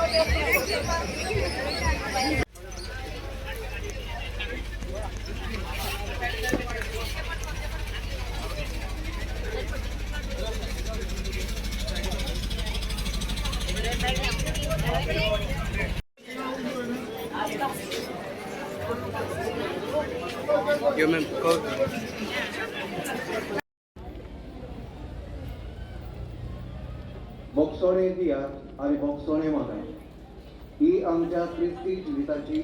Yo me भोगसोणे दिया आणि भोगसोणे मागाय ही आमच्या ख्रिस्ती जिविताची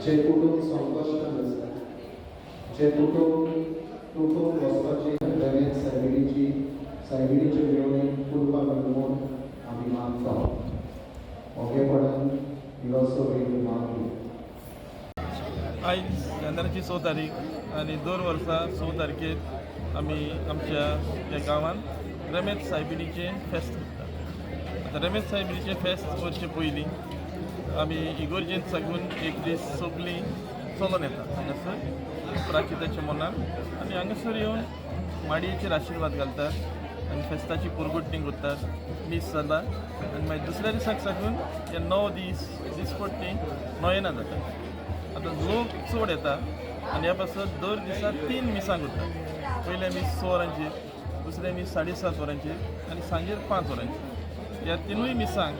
जे कुटुंब संकश्टान आसा, जे कुटुंब वचपाची दर्यान सायबिणीचे मेळोवणी करपाक लागून आमी मागता ओगेपणान इलोसो वेळ मागू. आयज जानेवारीची 6 तारीख आनी दर वर्सा 6 तारखेक आमी आमच्या ह्या गांवांत रमेश सायबिणीचे फेस्त करतात. आतां रमेश सायबिणीचे फेस्त करचे पयलीं आमी इगोर्जेंत साकून एक दीस सगळीं चलून येतात हांगासर प्राचिताच्या मनान आनी हांगासर येवन माडयेचेर आशिर्वाद घालतात आनी फेस्ताची पुरगुटणी करतात मीस जाता आनी मागीर दुसऱ्या दिसाक साकून हे 9 दिसपट्टी नोयना जातात. आतां लोक चड येता आनी ह्या पासत दर दिसा 3 मिसां करतात. पयले मीस 6 वरांचेर, दुसरे मीस 7:30 वरांचेर आनी सांजेर 5 वरांचेर. ह्या तिनूय मिसांक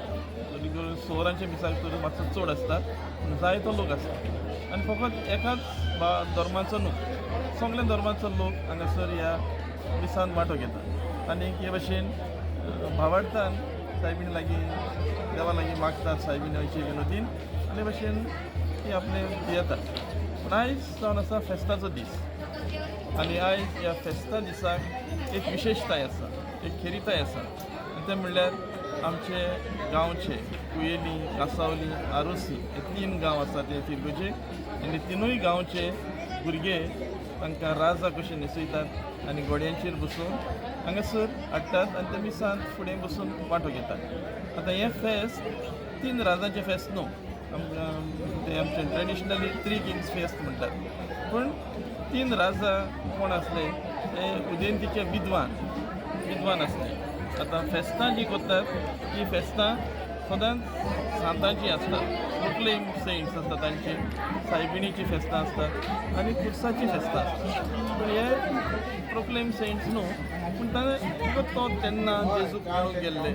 6 वरांच्या मिसाक तर मातसो चड आसता पूण जायतो लोक आसता आनी फकत एकाच धर्माचो न्हू सगळ्या धर्माचो लोक हांगासर ह्या मिसान वांटो घेतात आनी हे भाशेन भावार्थान सायबीण लागीं देवा लागीं मागतात सायबिणीचे विनोदीन आनी भाशेन ती आपले येतात. पूण आयज जावन आसा फेस्ताचो दीस आनी आयज ह्या फेस्ता दिसाक एक विशेशताय आसा, एक खेरीताय आसा आनी तें म्हणल्यार आमचे गांवचे कुयेली, कासावली, आरोसी हे 3 गांव आसा ते तिरगोचे आनी तिनूय गांवचे भुरगे तांकां राजा कशें न्हेसयतात आनी घोड्यांचेर बसून हांगासर हाडटात आनी त्या मिसान फुडें बसून वांटो घेतात. आतां हें फेस्त 3 राजांचें फेस्त न्हू, ते आमचे ट्रेडिशनली 3 किंग्स फेस्त म्हणटात. पूण 3 राजा कोण आसले ते उदेंतीचे विद्वान आसले. आतां फेस्तां जी करतात ती फेस्तां सदांच सांतांची आसतात. प्रोक्लेम सेंट्स आसता तांची, सायबिणीची फेस्तां आसतात आनी खुर्साची फेस्तां आसतात. पूण हे प्रोक्लेम सेंट्स न्हू पूण ताणें तो तेन्ना जेजूक मेळूंक गेल्ले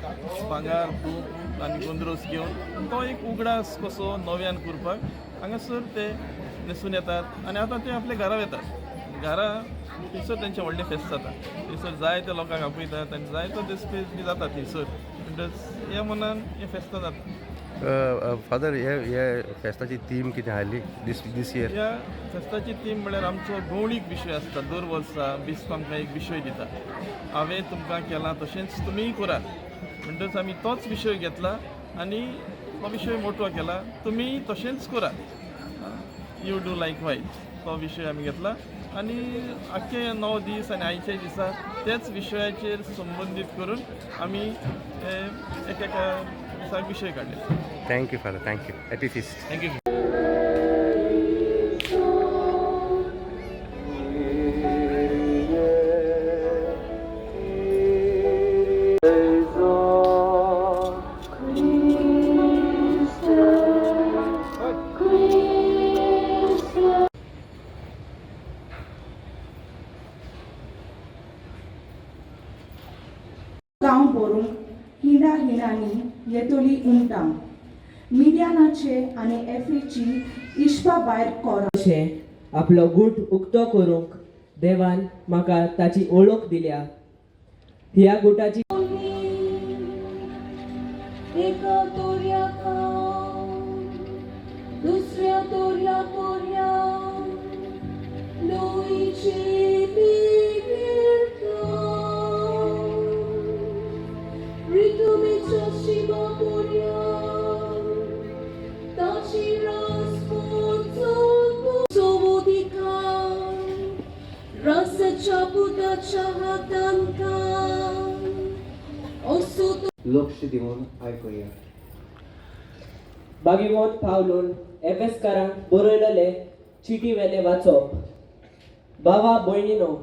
भांगार तूप आनी गोंदरोस घेवन तो एक उगडास कसो नव्यान करपाक हांगासर ते न्हेसून येतात आनी आतां ते आपल्या घरा येतात. घरा थंयसर तेंचें व्हडलें फेस्त जाता. थंयसर जायते लोकांक आपयतात आनी जायतो दीस बी जाता थंयसर. म्हणटच ह्या मनान हें फेस्त जाता. फादर हे फेस्ताची थीम कितें आसली दीस इयर? ह्या फेस्ताची थीम म्हळ्यार आमचो गवळीक विशय आसता. दर वर्सा बिस्प आमकां एक विशय दिता. हांवें तुमकां केलां तशेंच तुमीय करात म्हणटच आमी तोच विशय घेतला आनी तो विशय मोठो केला. तुमीय तशेंच करात, यू डू लायक वायज तो विशय आमी घेतला आनी आख्खे 9 दीस आनी आयच्या दिसा तेच विशयाचेर संबंदीत करून आमी एका दिसाक विशय काडले. Thank you father, thank you. Happy feast. Thank you. पडूंक हिणांनी येतली उमटां मिडियानाचे आनी एफीची इश्पा भायर कोरा अशें आपलो गूट उक्तो करूंक देवान म्हाका ताची ओळख दिल्या. ह्या गुटाची एका तोर्याका दुसऱ्या तोर्या लोईचे रितुमेच्या शिवा पोर्या ताची सोवोदिका रसाच्या पुताच्या हातांका असो लक्ष दिवन आयकुया. बागीमोत पावलून एफएसकारांक बरयलेले चिटी वेले वाचप. भावा भयणीनो,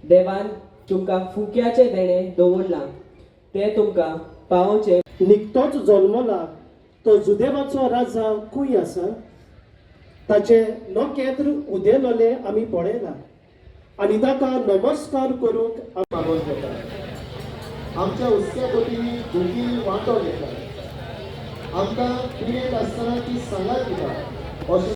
देवान तुमकां फुक्याचे देणे दवरलां ते तुमकां पावोवचे. निकतोच जल्मला तो जुदेवाचो राजा खूंय आसा. ताचे न केद्र उदेलोले आमी पळयला आनी ताका नमस्कार करूंक मागोन घेता. आमच्या उस्त्या बोटींनी दोगी वांटो घेता. आमकां पियेत आसतना ती सांगात दिता अशें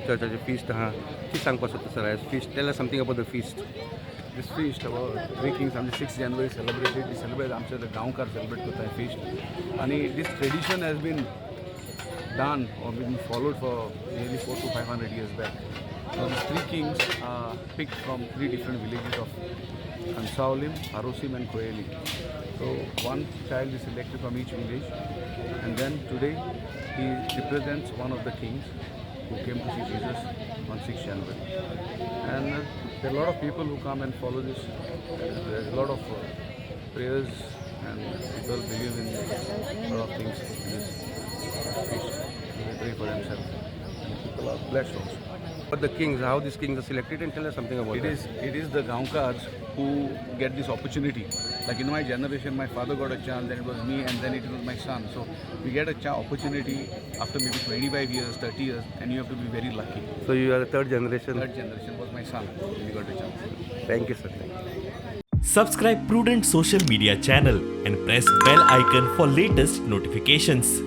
चर्चाचे feast आहा ती सांगपाक सोदता sir. Feast, tell us something about the feast. This feast about Three Kings on the 6th January celebrated. We celebrate आमचे गांवकार celebrate करता feast. And this tradition has been done or been followed for nearly 400 to 500 years back. So these three kings are picked from three different villages of Ansaulim, Harosim and Koeli. So one child is selected from each village, and then today he represents one of the kings who came to see Jesus on 6th January. And there are a lot of people who come and follow this. There's a lot of prayers and people believe in a lot of things in this feast. They pray for themselves. And people are blessed also. But the kings, how these kings are selected, and tell us something about that. It is the Gaonkars who get this opportunity. Like in my generation, my father got a chance, then it was me, and then it was my son. So we get a opportunity after maybe 25 years, 30 years, and you have to be very lucky. So you are the third generation. Third generation was my son when he got a chance. Thank you, sir. Thank you. Subscribe Prudent social media channel and press bell icon for latest notifications.